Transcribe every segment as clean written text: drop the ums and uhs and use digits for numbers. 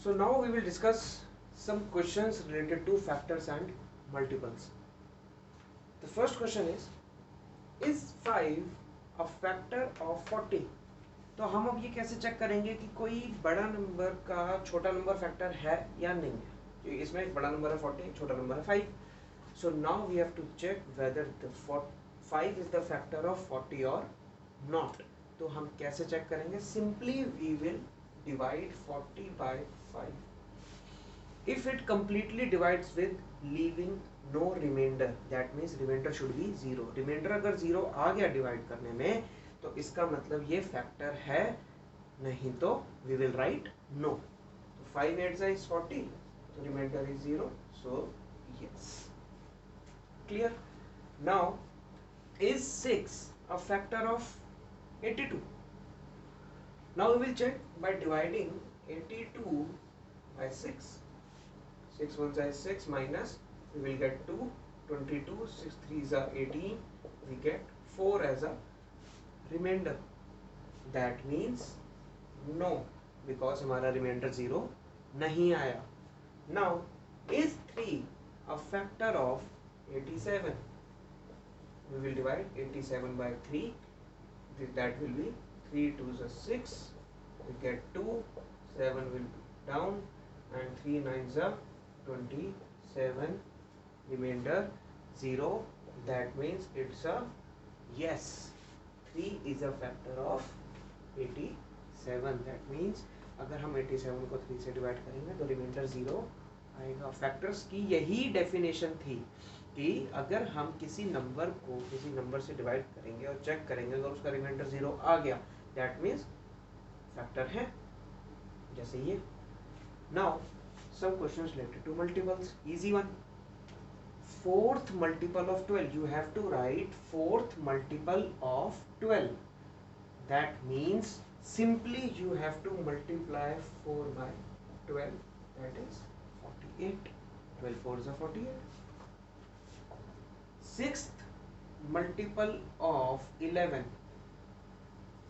So now we will discuss some questions related to factors and multiples. The first question is 5 a factor of 40? तो हम अब ये कैसे check करेंगे कि कोई बड़ा नंबर का छोटा नंबर फैक्टर है या नहीं है. तो इसमें एक बड़ा नंबर है 40, एक छोटा नंबर है 5. So now we have to check whether the 5 is the factor of 40 or not. तो हम कैसे चेक करेंगे? Simply we will divide 40 by 5. If it completely divides with leaving no remainder, that means remainder should be 0. Remainder अगर 0 आ गया divide करने में तो इसका मतलब ये फैक्टर है, नहीं तो we will write no. तो 5 8 is 40, so remainder is 0, so yes. Clear? Now is 6 a factor of 82? Now we will check by dividing 82 by 6. 6 1s is 6 minus, we will get 2, 22, 6 3s are 18, we get 4 as a remainder. That means no, because हमारा remainder 0 नहीं आया. Now is 3 a factor of 87? We will divide 87 by 3, that will be 3 2s are 6, we get 2, 7 will be down, and 3 9s are 27, remainder 0. That means it's a yes. 3 is a factor of 87. That means अगर हम 87 को 3 से divide करेंगे तो reminder 0 आएगा. Factors की यही definition थी कि अगर हम किसी नंबर को किसी नंबर से डिवाइड करेंगे और चेक करेंगे अगर उसका रिमाइंडर 0 आ गया, दैट मीन्स फैक्टर है, जैसे ये. Now some questions related to multiples. Easy one. Fourth multiple of 12. You have to write fourth multiple of 12. That means simply you have to multiply 4 by 12. That is 48. 12 4s are 48. Sixth multiple of 11.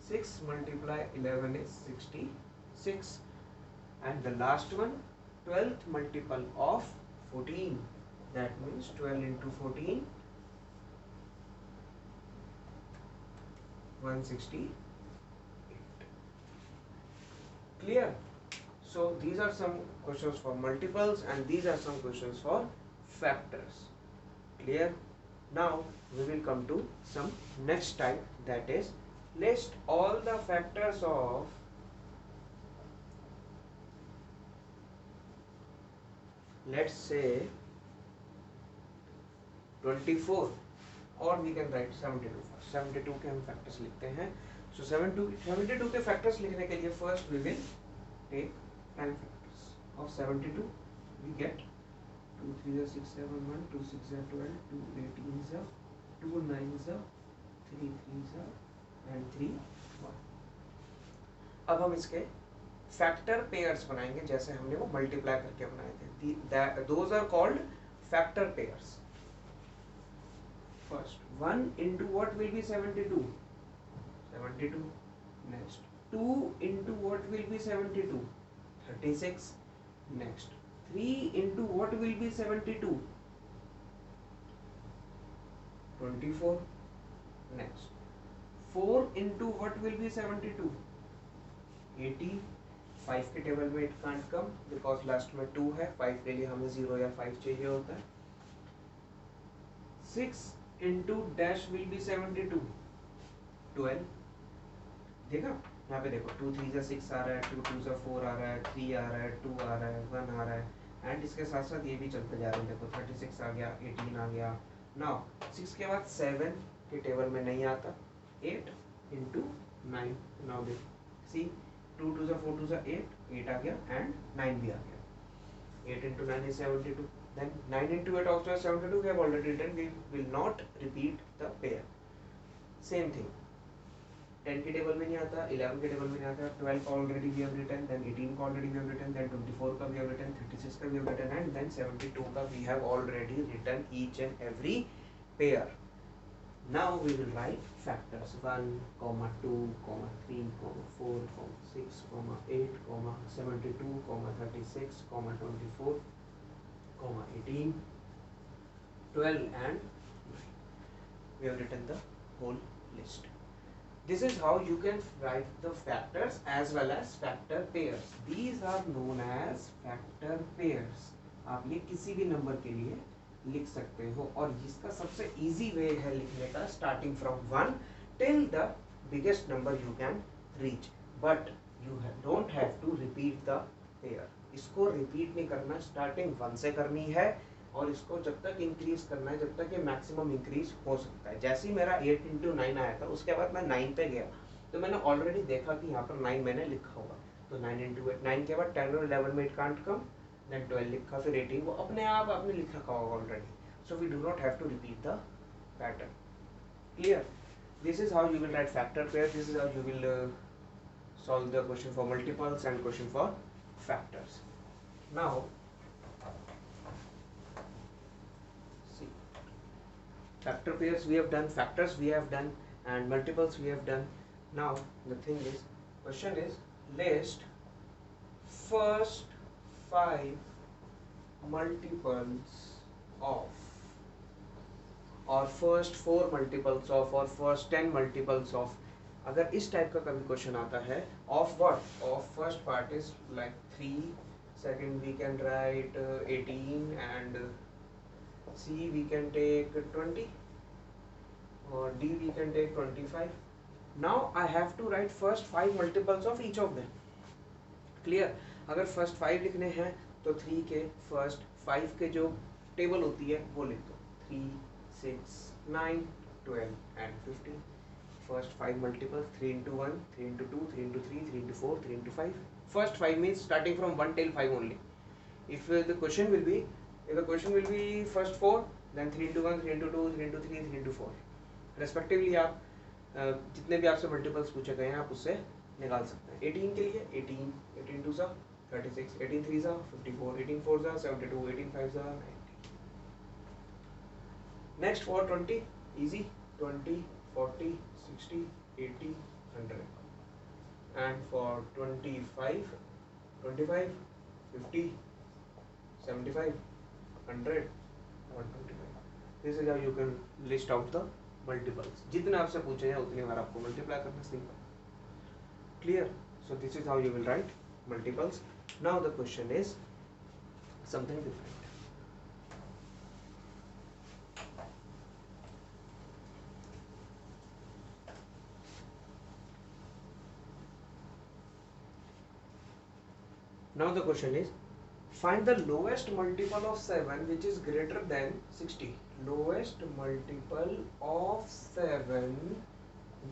6 multiply 11 is 66. And the last one, 12th multiple of 14. That means 12 into 14, 168. Clear? So these are some questions for multiples and these are some questions for factors. Clear? Now we will come to some next type, that is list all the factors of let's say 24, or we can write 72 first. 72 के हम factors लिखते हैं. So 72 के factors लिखने के लिए first we will take prime factors of 72. We get 2 3 is 6 7 1, 2 6 is 12, 2 18 is 2 9 is 3 3 is and 3 1. अब हम इसके फैक्टर पेयर्स बनाएंगे जैसे हमने वो मल्टीप्लाई करके बनाए थे. Those are called factor pairs. First 1 into what will be 72? 72. Next 2 into what will be 72? 36. Next 3 into what will be 72? 24. Next 4 into what will be 72? 80. 5 के टेबल में it can't come because last में 2 है. 5 के लिए हमें 0 या 5 चाहिए होता है. 6 into dash will be 72. 12. देखा यहाँ पे देखो 2 3 6 आ रहा है, 2 2 4 आ रहा है, 3 आ रहा है, 2 आ रहा है, 1 आ रहा है, एंड इसके साथ साथ ये भी चलते जा रहे हैं. देखो 36 आ गया, 18 आ गया. नाउ 6 के बाद 7 के टेबल में नहीं आता. 8 into 9. नाउ देखो सी 2 2 4 2 8, 8 आ गया एंड 9 भी आ गया. 8 into 9 is 72. Then 9 into 8 also is 72. We have already written. We will not repeat the pair. Same thing. 10 के टेबल में नहीं आता, 11 के टेबल में नहीं आता, 12 का already we have written, then 18 का already we have written, then 24 का we have written, 36 का we have written, and then 72 का we have already written each and every pair. Now we will write factors 1, 2, 3, 4, 6, 8, 72, 36, 24, 18, 12 and 9. We have written the whole list. This is how you can write the factors as well as factor pairs. These are known as factor pairs. आप ये किसी भी number के लिए लिख सकते हो और इसका सबसे इजी वे है लिखने का starting from 1 till the biggest number you can reach, but you don't have to repeat the pair. इसको रिपीट नहीं करना, स्टार्टिंग 1 से करनी है और इसको जब तक इंक्रीज करना है जब तक ये मैक्सिमम इंक्रीज हो सकता है. जैसे ही मेरा 8 into 9 आया था उसके बाद मैं 9 पे गया तो मैंने ऑलरेडी देखा कि यहाँ पर 9 मैंने लिखा हुआ, तो 9 into 8, 9 के बाद 10 और 11 में इट कांट कम, देन 12 लिखा, फिर 18 वो अपने आप आपने लिख रखा होगा already. So we do not have to repeat the pattern. Clear? This is how you will write factor pair. This is how you will solve the question for multiples and question for factors. Now see, factor pairs we have done, factors we have done, and multiples we have done. Now the thing is, question is list first 5 multiples of, or first 4 multiples of, or first 10 multiples of. अगर इस type का कभी question आता है, of what, of first part is like 3, second we can write 18 and C we can take 20 और D we can take 25. Now I have to write first 5 multiples of each of them. Clear? अगर first 5 लिखने हैं तो 3 के first 5 के जो table होती है वो लिख दो, 3, 6, 9, 12 and 15. First 5 multiples, 3 into 1, 3 into 2, 3 into 3, 3 into 4, 3 into 5. First 5 means starting from 1 till 5 only. If the question will be, first 4, then 3 into 1, 3 into 2, 3 into 3, 3 into 4. Respectively आप जितने भी आपसे multiples पूछे गए हैं आप उससे निकाल सकते हैं. 18 के लिए 18, 18 2 सा 36, 18 3 सा 54, 18 4 सा 72, 18 5 सा 90. Next for 20, easy, 20, 40, 60, 80, 100. And for 25, 50, 75, 100, 125. This is how you can list out the multiples. जितने आपसे पूछे हैं उतनी बार आपको multiply करना simple. Clear? So this is how you will write multiples. Now the question is something different. Now the question is, find the lowest multiple of 7 which is greater than 60. Lowest multiple of 7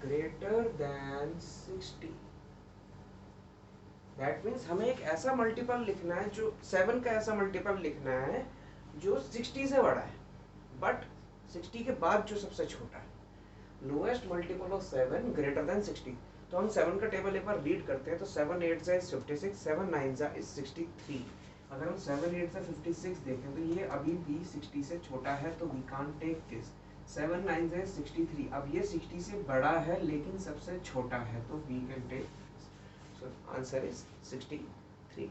greater than 60. That means हमें एक ऐसा multiple लिखना है जो 7 का ऐसा multiple लिखना है जो 60 से बड़ा है बट 60 के बाद जो सबसे छोटा है. Lowest multiple of 7 greater than 60. तो हम 7 का टेबल एक बार रीड करते हैं तो 7 8 जा इज 56, 7 9 जा इज 63. अगर हम 7 8 जा 56 देखें तो ये अभी भी 60 से छोटा है तो वी कांट टेक दिस. 7 9 जा 63. अब ये 60 से बड़ा है लेकिन सबसे छोटा है तो we can take. So answer is 63.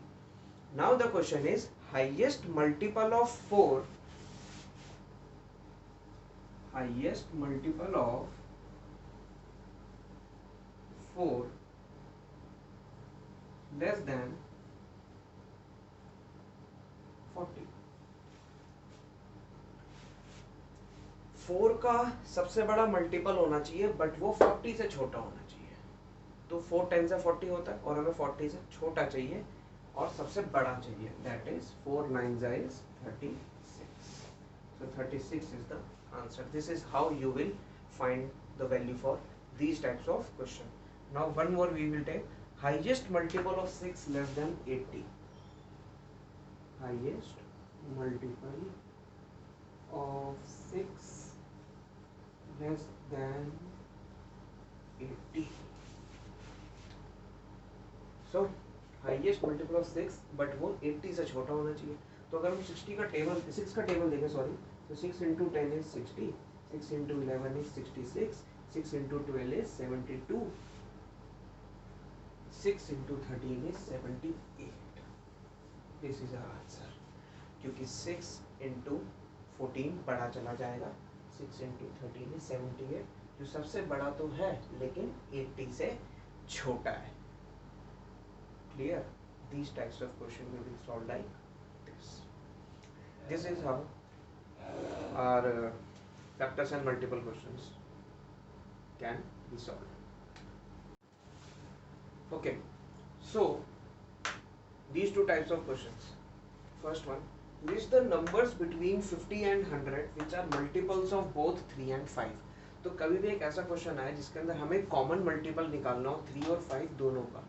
Now the question is highest multiple of 4, highest multiple of 4 less than 40. 4 का सबसे बड़ा मल्टीपल होना चाहिए बट वो 40 से छोटा होना चाहिए. तो 4 10 से 40 होता है और हमें 40 से छोटा चाहिए और सबसे बड़ा चाहिए. That is 4 9 is 36. So 36 is the answer. This is how you will find the value for these types of question. Now one more we will take. Highest multiple of 6 less than 80. Highest multiple of 6 less than 80. So highest multiple of 6 but वो 80 से छोटा होना चाहिए. तो अगर हम 60 का table 6 का टेबल देखें, सॉरी, तो 6 into 10 is 60. 6 into 11 is 66, 6 into 12 is 72, 6 into 13 is 78. This is our answer. क्योंकि 6 into 14 बड़ा चला जाएगा, 6 into 13 is 78, जो सबसे बड़ा तो है लेकिन 80 से छोटा है. Clear? These types of question will be solved like this. This is how our factors and multiple questions can be solved. Okay, so these two types of questions. First one, list the numbers between 50 and 100 which are multiples of both 3 and 5. तो कभी भी एक ऐसा question आए जिसके अंदर हमें common multiple निकालना हो 3 और 5 दोनों का,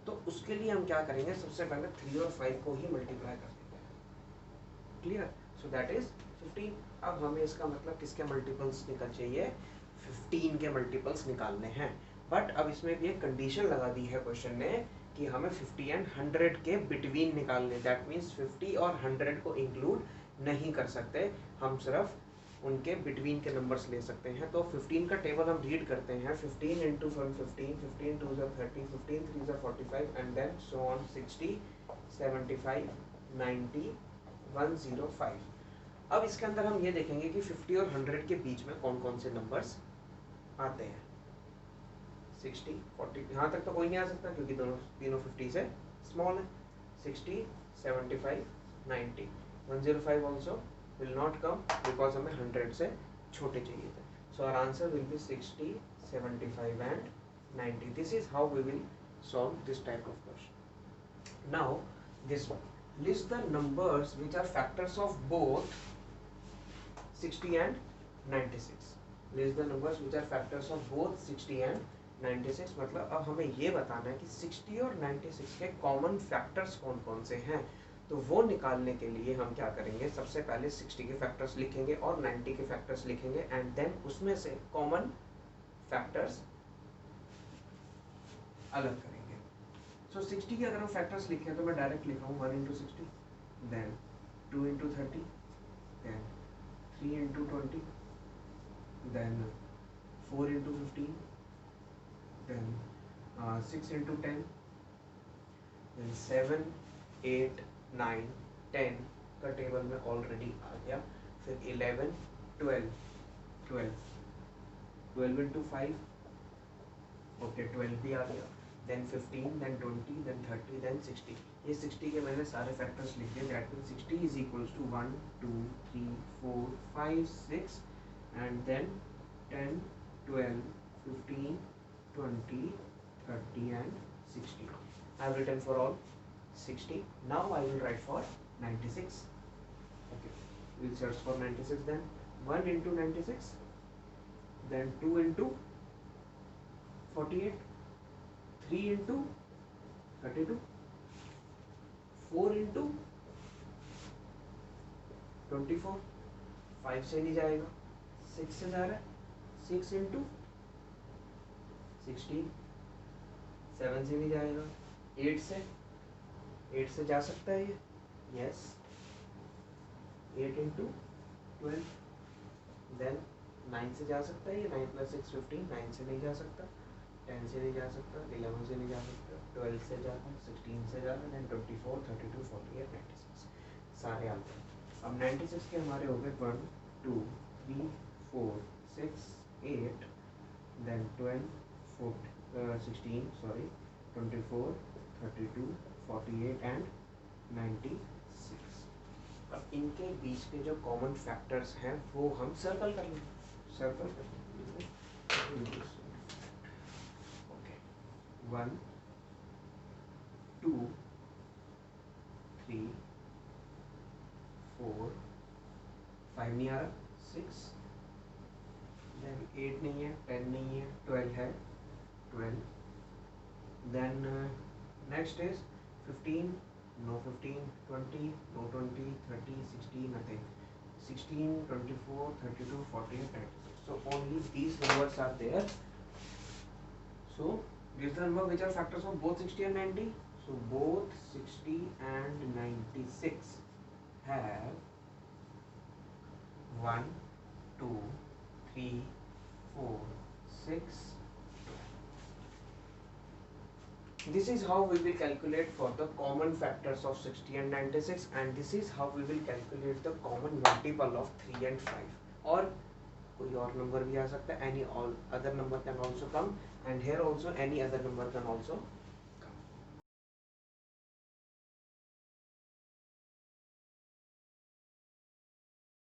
तो उसके लिए हम क्या करेंगे, सबसे पहले 3 और 5 को ही मल्टीप्लाई कर देंगे. क्लियर? So that is 15. अब हमें इसका मतलब किसके मल्टीपल्स निकल चाहिए, 15 के मल्टीपल्स निकालने हैं. बट अब इसमें भी एक कंडीशन लगा दी है क्वेश्चन ने कि हमें 50 एंड 100 के बिटवीन निकालने. दैट मीन्स 50 और 100 को इंक्लूड नहीं कर सकते, हम सिर्फ उनके बिटवीन के नंबर्स ले सकते हैं. तो 15 का टेबल हम रीड करते हैं. 15 into 15, 15 two 30, 15 3 45 and then so on 60, 75, 90, 105. अब इसके अंदर हम ये देखेंगे कि 50 और 100 के बीच में कौन कौन से नंबर्स आते हैं. 60, 40, यहाँ तक तो कोई नहीं आ सकता क्योंकि तीनों 50 से स्मॉल है. 60, 75, 90, 105 also will not come because हमें 100 से छोटे चाहिए थे. So our answer will be 60, 75 and 90. This is how we will solve this type of question. Now this one, list the numbers which are factors of both 60 and 96. List the numbers which are factors of both 60 and 96. मतलब अब हमें ये बताना है कि 60 और 96 के common factors कौन कौन से हैं. तो वो निकालने के लिए हम क्या करेंगे, सबसे पहले 60 के फैक्टर्स लिखेंगे और 90 के फैक्टर्स लिखेंगे एंड देन उसमें से कॉमन फैक्टर्स अलग करेंगे. सो 60 के अगर हम फैक्टर्स लिखें तो मैं डायरेक्ट लिखा हूँ 1 into 60, then 2 into 30, then 3 into 20, then 4 into 15, then 6 into 10, then 7, 8, 9, 10 का टेबल में ऑलरेडी आ गया. फिर 11, 12 into 5, ओके 12 भी आ गया. Then 15, then 20, then 30, then 60. ये 60 के मैंने सारे फैक्टर्स लिख दिए. That means 60 is equals to 1, 2, 3, 4, 5, 6 and then 10, 12, 15, 20, 30 and 60. I have written for all 60. Now I will write for 96. Okay, we'll search for 96. Then 1 into 96, then 2 into 48, 3 into 32, 4 into 24, 5 से नहीं जाएगा, 6 से जा रहा है, 6 into 16, 7 से नहीं जाएगा, 8 से जा सकता है ये, यस. 8 into 12, देन 9 से जा सकता है ये, 9 plus 6 15, 9 से नहीं जा सकता, 10 से नहीं जा सकता, 11 से नहीं जा सकता, 12 से जा रहा है, 16 से जा रहा है, देन 24, 32, 48, 96 सारे आते हैं. अब 96 के हमारे हो गए 1, 2, 3, 4, 6, 8, देन 12, 16, सॉरी 24, 32, 48 एंड 96. अब इनके बीच के जो कॉमन फैक्टर्स हैं वो हम सर्कल कर लेंगे. सर्कल कर लेंगे. ओके 1, 2, 3, 4, 5 नहीं आ रहा, 6, देन 8 नहीं है, 10 नहीं है, 12 है, 12. Then next is 15, no 15, 20, no 20, 30, 60, nothing. 16, 24, 32, 48, 96. So only these numbers are there. So these are the number which are factors of both 60 and 90. So both 60 and 96 have 1, 2, 3, 4, 6. This is how we will calculate for the common factors of 60 and 96, and this is how we will calculate the common multiple of 3 and 5. और कोई और number भी आ सकता है, any all other number can also come, and here also any other number can also